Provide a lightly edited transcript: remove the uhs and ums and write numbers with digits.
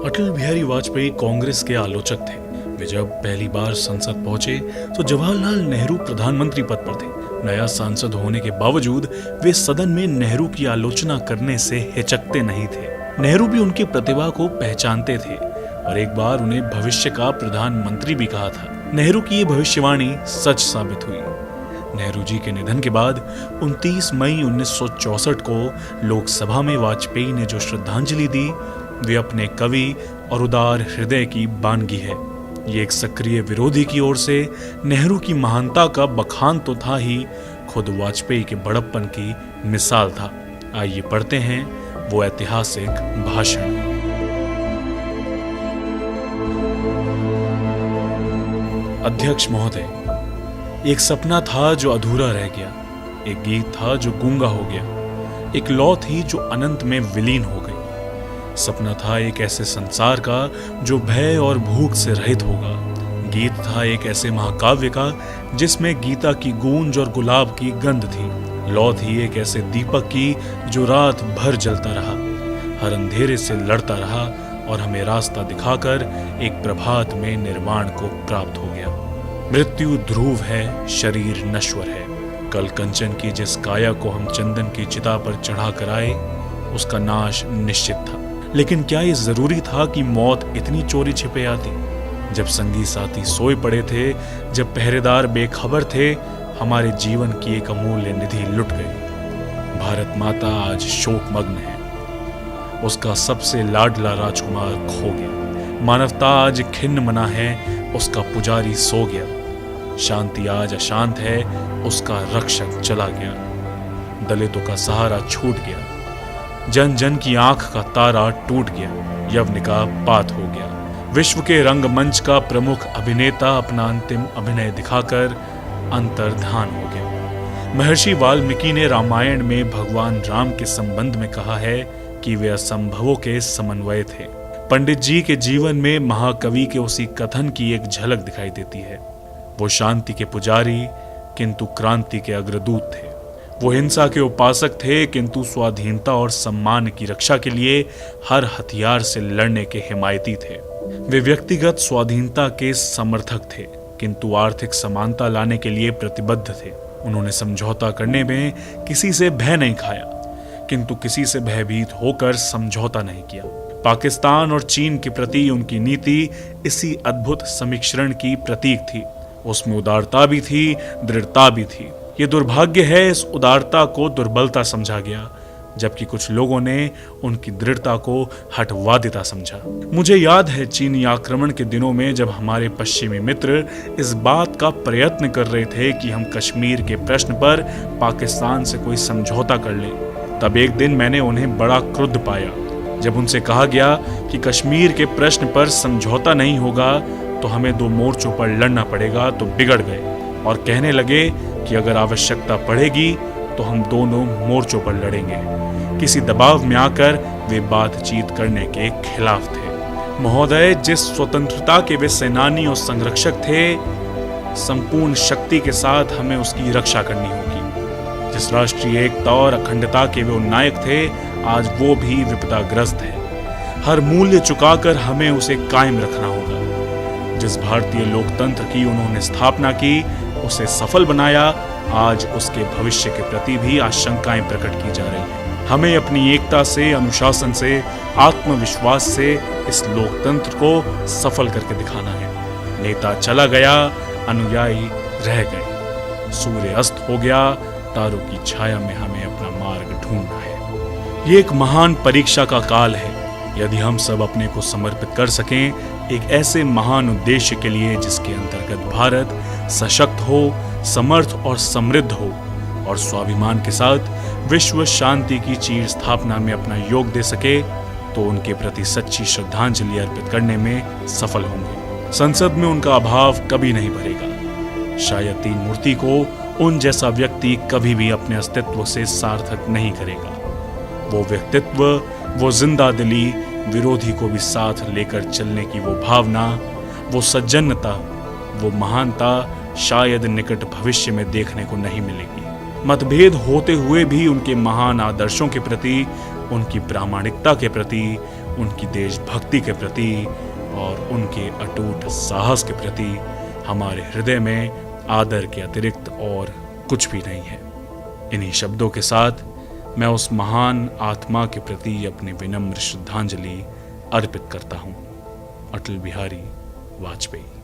अटल बिहारी वाजपेयी कांग्रेस के आलोचक थे। वे जब पहली बार संसद पहुंचे तो जवाहरलाल नेहरू प्रधानमंत्री पद पर थे। नया सांसद होने के बावजूद वे सदन में नेहरू की आलोचना करने से हिचकते नहीं थे। नेहरू भी उनकी प्रतिभा को पहचानते थे और एक बार उन्हें भविष्य का प्रधानमंत्री भी कहा था। नेहरू की ये भविष्यवाणी सच साबित हुई। नेहरू जी के निधन के बाद 29 मई 1964 को लोकसभा में वाजपेयी ने जो श्रद्धांजलि दी, वे अपने कवि और उदार हृदय की बानगी है। ये एक सक्रिय विरोधी की ओर से नेहरू की महानता का बखान तो था ही, खुद वाजपेयी के बड़प्पन की मिसाल था। आइए पढ़ते हैं वो ऐतिहासिक भाषण। अध्यक्ष महोदय, एक सपना था जो अधूरा रह गया, एक गीत था जो गूंगा हो गया, एक लौ थी जो अनंत में विलीन हो गई। सपना था एक ऐसे संसार का जो भय और भूख से रहित होगा। गीत था एक ऐसे महाकाव्य का जिसमें गीता की गूंज और गुलाब की गंध थी। लौ थी एक ऐसे दीपक की जो रात भर जलता रहा, हर अंधेरे से लड़ता रहा और हमें रास्ता दिखाकर एक प्रभात में निर्वाण को प्राप्त हो गया। मृत्यु ध्रुव है, शरीर नश्वर है। कल कंचन की जिस काया को हम चंदन की चिता पर चढ़ा कर आए, उसका नाश निश्चित था। लेकिन क्या ये जरूरी था कि मौत इतनी चोरी छिपे आती? जब संगी साथी सोए पड़े थे, जब पहरेदार बेखबर थे, हमारे जीवन की एक अमूल्य निधि लुट गई। भारत माता आज शोकमग्न है, उसका सबसे लाडला राजकुमार खो गया। मानवता आज खिन्न मना है, उसका पुजारी सो गया। शांति आज अशांत है, उसका रक्षक चला गया। दलितों का सहारा छूट गया, जन जन की आंख का तारा टूट गया, यव्न का पात हो गया। विश्व के रंगमंच का प्रमुख अभिनेता अपना अंतिम अभिनय दिखाकर अंतर्धान हो गया। महर्षि वाल्मीकि ने रामायण में भगवान राम के संबंध में कहा है कि वे असंभवों के समन्वय थे। पंडित जी के जीवन में महाकवि के उसी कथन की एक झलक दिखाई देती है। वो शांति के पुजारी किंतु क्रांति के अग्रदूत थे। वो हिंसा के उपासक थे किंतु स्वाधीनता और सम्मान की रक्षा के लिए हर हथियार से लड़ने के हिमायती थे। वे व्यक्तिगत स्वाधीनता के समर्थक थे किंतु आर्थिक समानता लाने के लिए प्रतिबद्ध थे। उन्होंने समझौता करने में किसी से भय नहीं खाया किंतु किसी से भयभीत होकर समझौता नहीं किया। पाकिस्तान और चीन के प्रति उनकी नीति इसी अद्भुत समिश्रण की प्रतीक थी। उसमें उदारता भी थी, दृढ़ता भी थी। ये दुर्भाग्य है, इस उदारता को दुर्बलता समझा गया, जबकि कुछ लोगों ने उनकी दृढ़ता को हठवादिता समझा। मुझे याद है चीनी आक्रमण के दिनों में जब हमारे पश्चिमी मित्र इस बात का प्रयत्न कर रहे थे कि हम कश्मीर के प्रश्न पर पाकिस्तान से कोई समझौता कर लें, तब एक दिन मैंने उन्हें बड़ा क्रुद्ध पाया। जब उनसे कहा गया कि कश्मीर के प्रश्न पर समझौता नहीं होगा तो हमें 2 मोर्चों पर लड़ना पड़ेगा, तो बिगड़ गए और कहने लगे कि अगर आवश्यकता पड़ेगी तो हम दोनों मोर्चों पर लड़ेंगे। किसी दबाव में आकर वे बातचीत करने के खिलाफ थे। महोदय, जिस स्वतंत्रता के वे सेनानी और संरक्षक थे, संपूर्ण शक्ति के साथ हमें उसकी रक्षा करनी होगी। जिस राष्ट्रीय एकता और अखंडता के वे नायक थे, आज वो भी विपदाग्रस्त है। हर मूल्य चुकाकर हमें उसे कायम रखना होगा। जिस भारतीय लोकतंत्र की उन्होंने स्थापना की, उसे सफल बनाया, आज उसके भविष्य के प्रति भी आशंकाएं प्रकट की जा रही हैं। हमें अपनी एकता से, अनुशासन से, आत्मविश्वास से इस लोकतंत्र को सफल करके दिखाना है। नेता चला गया, अनुयायी रह गए। सूर्य अस्त हो गया, तारों की छाया में हमें अपना मार्ग ढूंढना है। ये एक महान परीक्षा का काल है। यदि हम सब अपने को समर्पित कर सकें एक ऐसे महान उद्देश्य के लिए जिसके अंतर्गत भारत सशक्त हो, समर्थ और समृद्ध हो और स्वाभिमान के साथ विश्व शांति की चीर स्थापना में अपना योग दे सके, तो उनके प्रति सच्ची श्रद्धांजलि अर्पित करने में सफल होंगे। संसद में उनका अभाव कभी नहीं भरेगा। शायद 3 मूर्ति को उन जैसा व्यक्ति कभी भी अपने अस्तित्व से सार्थक नहीं करेगा। वो व्यक्तित्व, वो जिंदा दिली, विरोधी को भी साथ लेकर चलने की वो भावना, वो सज्जनता, वो महानता शायद निकट भविष्य में देखने को नहीं मिलेगी। मतभेद होते हुए भी उनके महान आदर्शों के प्रति उनकी प्रामाणिकता के प्रति, उनकी देशभक्ति के प्रति और उनके अटूट साहस के प्रति हमारे हृदय में आदर के अतिरिक्त और कुछ भी नहीं है। इन्हीं शब्दों के साथ मैं उस महान आत्मा के प्रति अपनी विनम्र श्रद्धांजलि अर्पित करता हूँ। अटल बिहारी वाजपेयी।